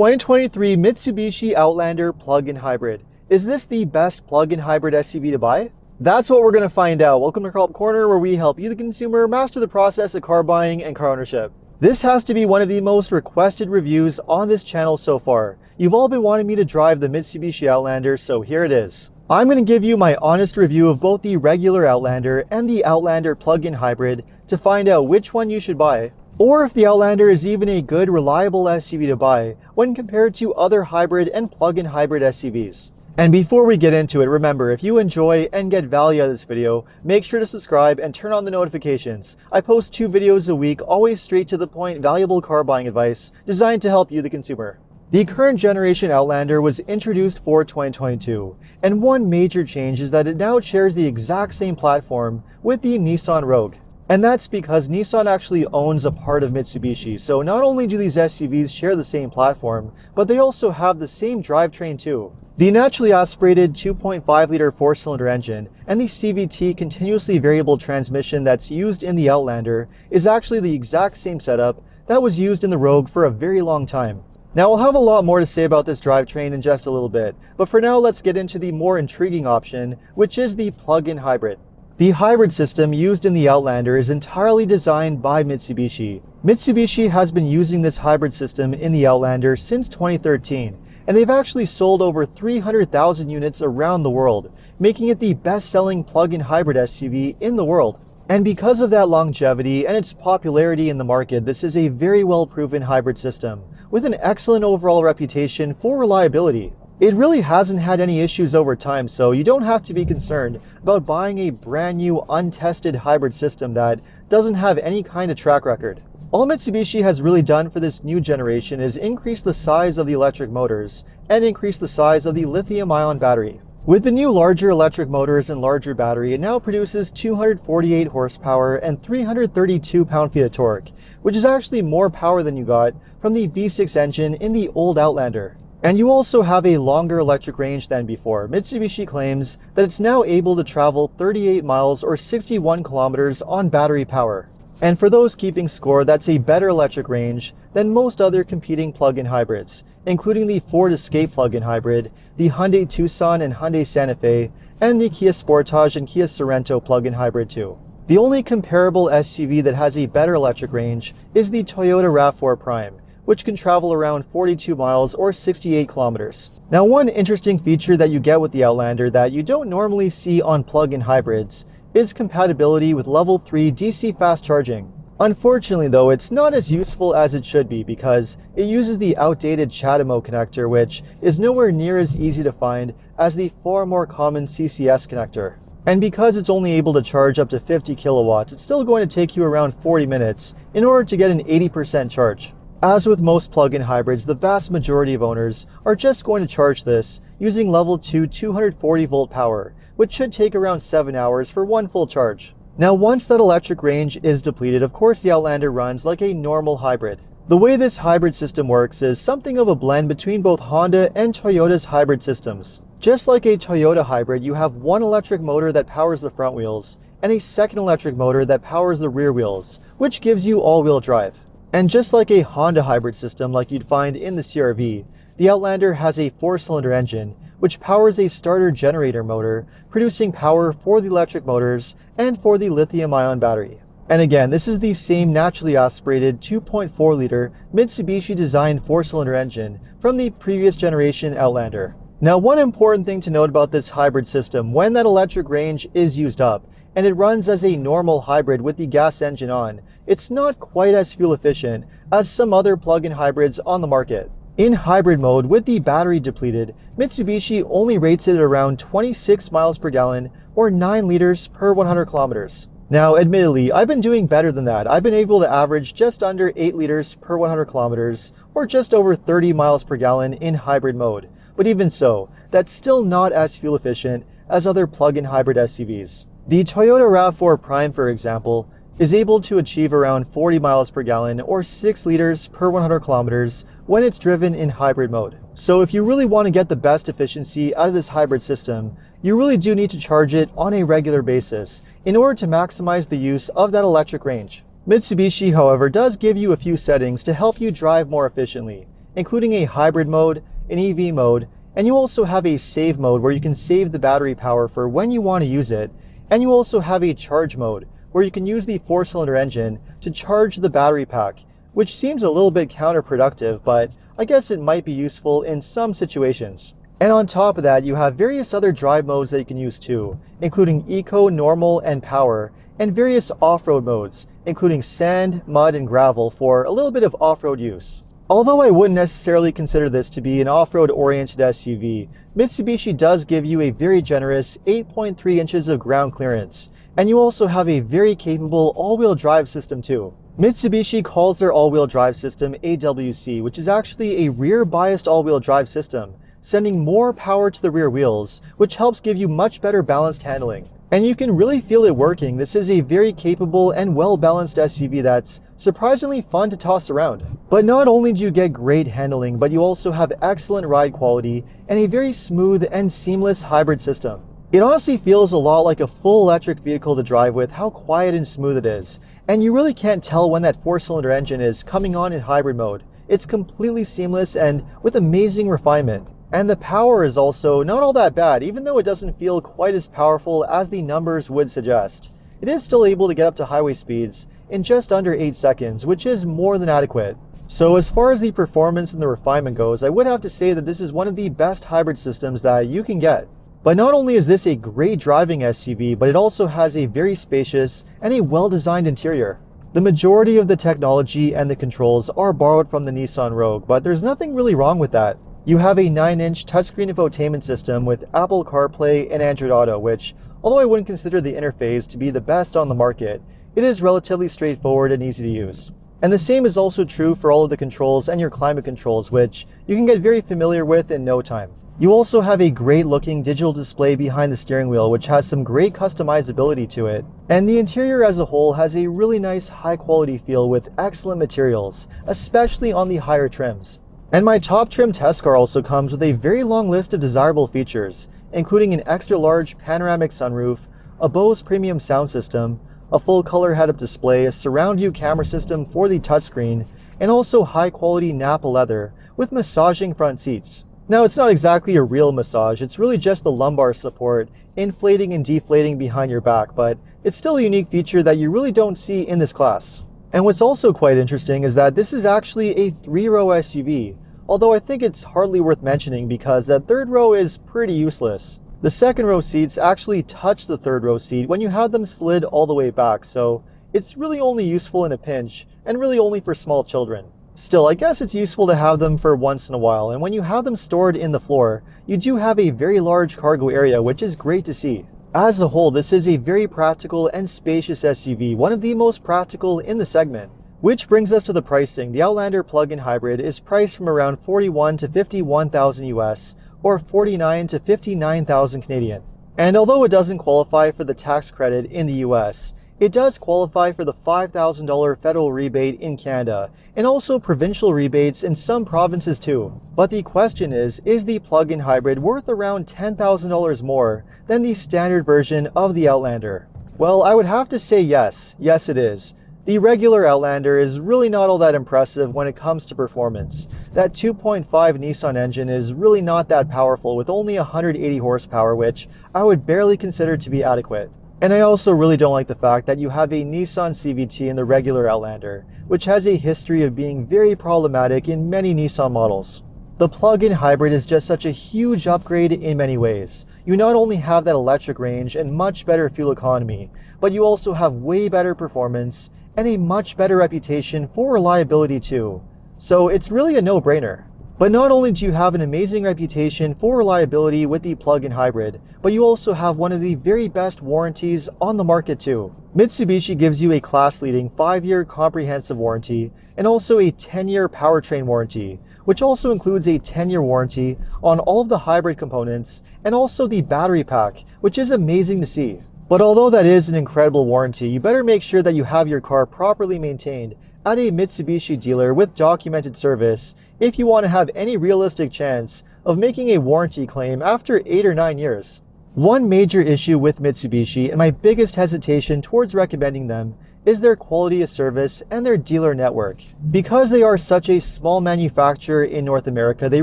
2023 Mitsubishi Outlander plug-in hybrid. Is this the best plug-in hybrid SUV to buy? That's what we're going to find out. Welcome to Car Help Corner, where we help you, the consumer, master the process of car buying and car ownership. This has to be one of the most requested reviews on this channel so far. You've all been wanting me to drive the Mitsubishi Outlander, so here it is. I'm going to give you my honest review of both the regular Outlander and the Outlander plug-in hybrid to find out which one you should buy, or if the Outlander is even a good, reliable SUV to buy when compared to other hybrid and plug-in hybrid SUVs. And before we get into it, remember, if you enjoy and get value out of this video, make sure to subscribe and turn on the notifications. I post 2 videos a week, always straight to the point, valuable car buying advice designed to help you, the consumer. The current generation Outlander was introduced for 2022, and one major change is that it now shares the exact same platform with the Nissan Rogue. And that's because Nissan actually owns a part of Mitsubishi, so not only do these SUVs share the same platform, but they also have the same drivetrain too. The naturally aspirated 2.5-liter 4-cylinder engine and the CVT continuously variable transmission that's used in the Outlander is actually the exact same setup that was used in the Rogue for a very long time. Now, I'll have a lot more to say about this drivetrain in just a little bit, but for now let's get into the more intriguing option, which is the plug-in hybrid. The hybrid system used in the Outlander is entirely designed by Mitsubishi. Mitsubishi has been using this hybrid system in the Outlander since 2013, and they've actually sold over 300,000 units around the world, making it the best-selling plug-in hybrid SUV in the world. And because of that longevity and its popularity in the market, this is a very well-proven hybrid system, with an excellent overall reputation for reliability. It really hasn't had any issues over time, so you don't have to be concerned about buying a brand new untested hybrid system that doesn't have any kind of track record. All Mitsubishi has really done for this new generation is increase the size of the electric motors and increase the size of the lithium-ion battery. With the new larger electric motors and larger battery, it now produces 248 horsepower and 332 pound-feet of torque, which is actually more power than you got from the V6 engine in the old Outlander. And you also have a longer electric range than before. Mitsubishi claims that it's now able to travel 38 miles or 61 kilometers on battery power. And for those keeping score, that's a better electric range than most other competing plug-in hybrids, including the Ford Escape plug-in hybrid, the Hyundai Tucson and Hyundai Santa Fe, and the Kia Sportage and Kia Sorento plug-in hybrid too. The only comparable SUV that has a better electric range is the Toyota RAV4 Prime, which can travel around 42 miles or 68 kilometers. Now, one interesting feature that you get with the Outlander that you don't normally see on plug-in hybrids is compatibility with level 3 DC fast charging. Unfortunately though, it's not as useful as it should be because it uses the outdated CHAdeMO connector, which is nowhere near as easy to find as the far more common CCS connector. And because it's only able to charge up to 50 kilowatts, it's still going to take you around 40 minutes in order to get an 80% charge. As with most plug-in hybrids, the vast majority of owners are just going to charge this using level 2 240 volt power, which should take around 7 hours for one full charge. Now, once that electric range is depleted, of course the Outlander runs like a normal hybrid. The way this hybrid system works is something of a blend between both Honda and Toyota's hybrid systems. Just like a Toyota hybrid, you have one electric motor that powers the front wheels and a second electric motor that powers the rear wheels, which gives you all-wheel drive. And just like a Honda hybrid system like you'd find in the CR-V, the Outlander has a 4-cylinder engine which powers a starter generator motor, producing power for the electric motors and for the lithium-ion battery. And again, this is the same naturally aspirated 2.4-liter Mitsubishi designed 4-cylinder engine from the previous generation Outlander. Now, one important thing to note about this hybrid system, when that electric range is used up and it runs as a normal hybrid with the gas engine on, it's not quite as fuel efficient as some other plug-in hybrids on the market. In hybrid mode, with the battery depleted, Mitsubishi only rates it at around 26 miles per gallon or 9 liters per 100 kilometers. Now, admittedly, I've been doing better than that. I've been able to average just under 8 liters per 100 kilometers or just over 30 miles per gallon in hybrid mode. But even so, that's still not as fuel efficient as other plug-in hybrid SUVs. The Toyota RAV4 Prime, for example, is able to achieve around 40 miles per gallon or 6 liters per 100 kilometers when it's driven in hybrid mode. So if you really want to get the best efficiency out of this hybrid system, you really do need to charge it on a regular basis in order to maximize the use of that electric range. Mitsubishi, however, does give you a few settings to help you drive more efficiently, including a hybrid mode, an EV mode, and you also have a save mode where you can save the battery power for when you want to use it, and you also have a charge mode where you can use the 4-cylinder engine to charge the battery pack, which seems a little bit counterproductive, but I guess it might be useful in some situations. And on top of that, you have various other drive modes that you can use too, including Eco, Normal, and Power, and various off-road modes, including sand, mud, and gravel for a little bit of off-road use. Although I wouldn't necessarily consider this to be an off-road oriented SUV, Mitsubishi does give you a very generous 8.3 inches of ground clearance, and you also have a very capable all-wheel drive system too. Mitsubishi calls their all-wheel drive system AWC, which is actually a rear-biased all-wheel drive system, sending more power to the rear wheels, which helps give you much better balanced handling. And you can really feel it working. This is a very capable and well-balanced SUV that's surprisingly fun to toss around. But not only do you get great handling, but you also have excellent ride quality and a very smooth and seamless hybrid system. It honestly feels a lot like a full electric vehicle to drive with how quiet and smooth it is. And you really can't tell when that 4-cylinder engine is coming on in hybrid mode. It's completely seamless and with amazing refinement. And the power is also not all that bad, even though it doesn't feel quite as powerful as the numbers would suggest. It is still able to get up to highway speeds in just under 8 seconds, which is more than adequate. So as far as the performance and the refinement goes, I would have to say that this is one of the best hybrid systems that you can get. But not only is this a great driving SUV, but it also has a very spacious and a well-designed interior. The majority of the technology and the controls are borrowed from the Nissan Rogue, but there's nothing really wrong with that. You have a 9-inch touchscreen infotainment system with Apple CarPlay and Android Auto, which, although I wouldn't consider the interface to be the best on the market, it is relatively straightforward and easy to use. And the same is also true for all of the controls and your climate controls, which you can get very familiar with in no time. You also have a great looking digital display behind the steering wheel, which has some great customizability to it. And the interior as a whole has a really nice high quality feel with excellent materials, especially on the higher trims. And my top trim test car also comes with a very long list of desirable features, including an extra large panoramic sunroof, a Bose premium sound system, a full color head-up display, a surround view camera system for the touchscreen, and also high quality Nappa leather with massaging front seats. Now it's not exactly a real massage, it's really just the lumbar support inflating and deflating behind your back, but it's still a unique feature that you really don't see in this class. And what's also quite interesting is that this is actually a 3-row SUV, although I think it's hardly worth mentioning because that third row is pretty useless. The second row seats actually touch the third row seat when you have them slid all the way back, so it's really only useful in a pinch and really only for small children. Still, I guess it's useful to have them for once in a while, and when you have them stored in the floor, you do have a very large cargo area, which is great to see. As a whole, this is a very practical and spacious SUV, one of the most practical in the segment. Which brings us to the pricing. The Outlander plug-in hybrid is priced from around 41 to 51,000 US or 49 to 59,000 Canadian. And although it doesn't qualify for the tax credit in the US, it does qualify for the $5,000 federal rebate in Canada and also provincial rebates in some provinces too. But the question is the plug-in hybrid worth around $10,000 more than the standard version of the Outlander? Well, I would have to say yes. Yes, it is. The regular Outlander is really not all that impressive when it comes to performance. That 2.5 Nissan engine is really not that powerful with only 180 horsepower, which I would barely consider to be adequate. And I also really don't like the fact that you have a Nissan CVT in the regular Outlander, which has a history of being very problematic in many Nissan models. The plug-in hybrid is just such a huge upgrade in many ways. You not only have that electric range and much better fuel economy, but you also have way better performance and a much better reputation for reliability too. So it's really a no-brainer. But not only do you have an amazing reputation for reliability with the plug-in hybrid, but you also have one of the very best warranties on the market too. Mitsubishi gives you a class-leading 5-year comprehensive warranty and also a 10-year powertrain warranty, which also includes a 10-year warranty on all of the hybrid components and also the battery pack, which is amazing to see. But although that is an incredible warranty, you better make sure that you have your car properly maintained at a Mitsubishi dealer with documented service if you want to have any realistic chance of making a warranty claim after 8 or 9 years. One major issue with Mitsubishi and my biggest hesitation towards recommending them is their quality of service and their dealer network. Because they are such a small manufacturer in North America, they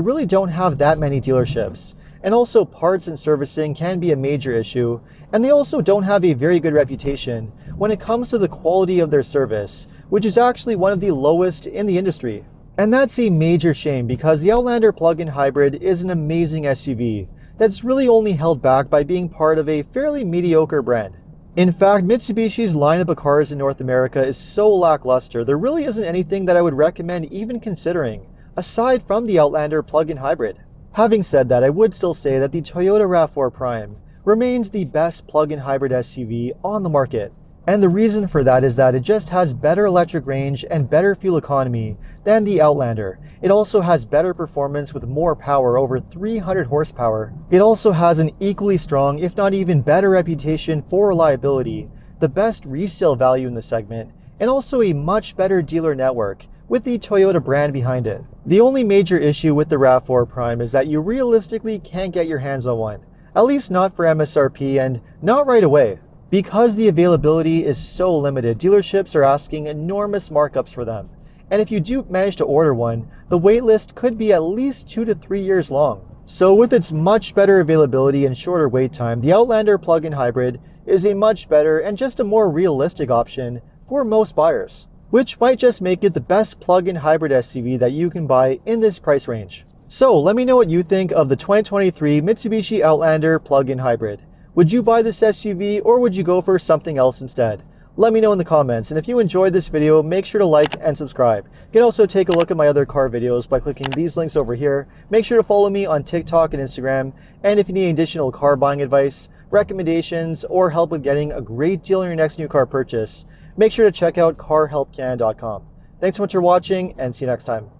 really don't have that many dealerships. And also parts and servicing can be a major issue, and they also don't have a very good reputation when it comes to the quality of their service, which is actually one of the lowest in the industry. And that's a major shame because the Outlander plug-in hybrid is an amazing SUV that's really only held back by being part of a fairly mediocre brand. In fact, Mitsubishi's lineup of cars in North America is so lackluster, there really isn't anything that I would recommend even considering, aside from the Outlander plug-in hybrid. Having said that, I would still say that the Toyota RAV4 Prime remains the best plug-in hybrid SUV on the market. And the reason for that is that it just has better electric range and better fuel economy than the Outlander. It also has better performance with more power, over 300 horsepower. It also has an equally strong, if not even better reputation for reliability, the best resale value in the segment, and also a much better dealer network with the Toyota brand behind it. The only major issue with the RAV4 Prime is that you realistically can't get your hands on one, at least not for MSRP and not right away. Because the availability is so limited, dealerships are asking enormous markups for them. And if you do manage to order one, the waitlist could be at least 2 to 3 years long. So with its much better availability and shorter wait time, the Outlander plug-in hybrid is a much better and just a more realistic option for most buyers, which might just make it the best plug-in hybrid SUV that you can buy in this price range. So let me know what you think of the 2023 Mitsubishi Outlander plug-in hybrid. Would you buy this SUV or would you go for something else instead? Let me know in the comments, and if you enjoyed this video, make sure to like and subscribe. You can also take a look at my other car videos by clicking these links over here. Make sure to follow me on TikTok and Instagram, and if you need additional car buying advice, recommendations, or help with getting a great deal on your next new car purchase, make sure to check out carhelpcan.com. Thanks so much for watching, and see you next time.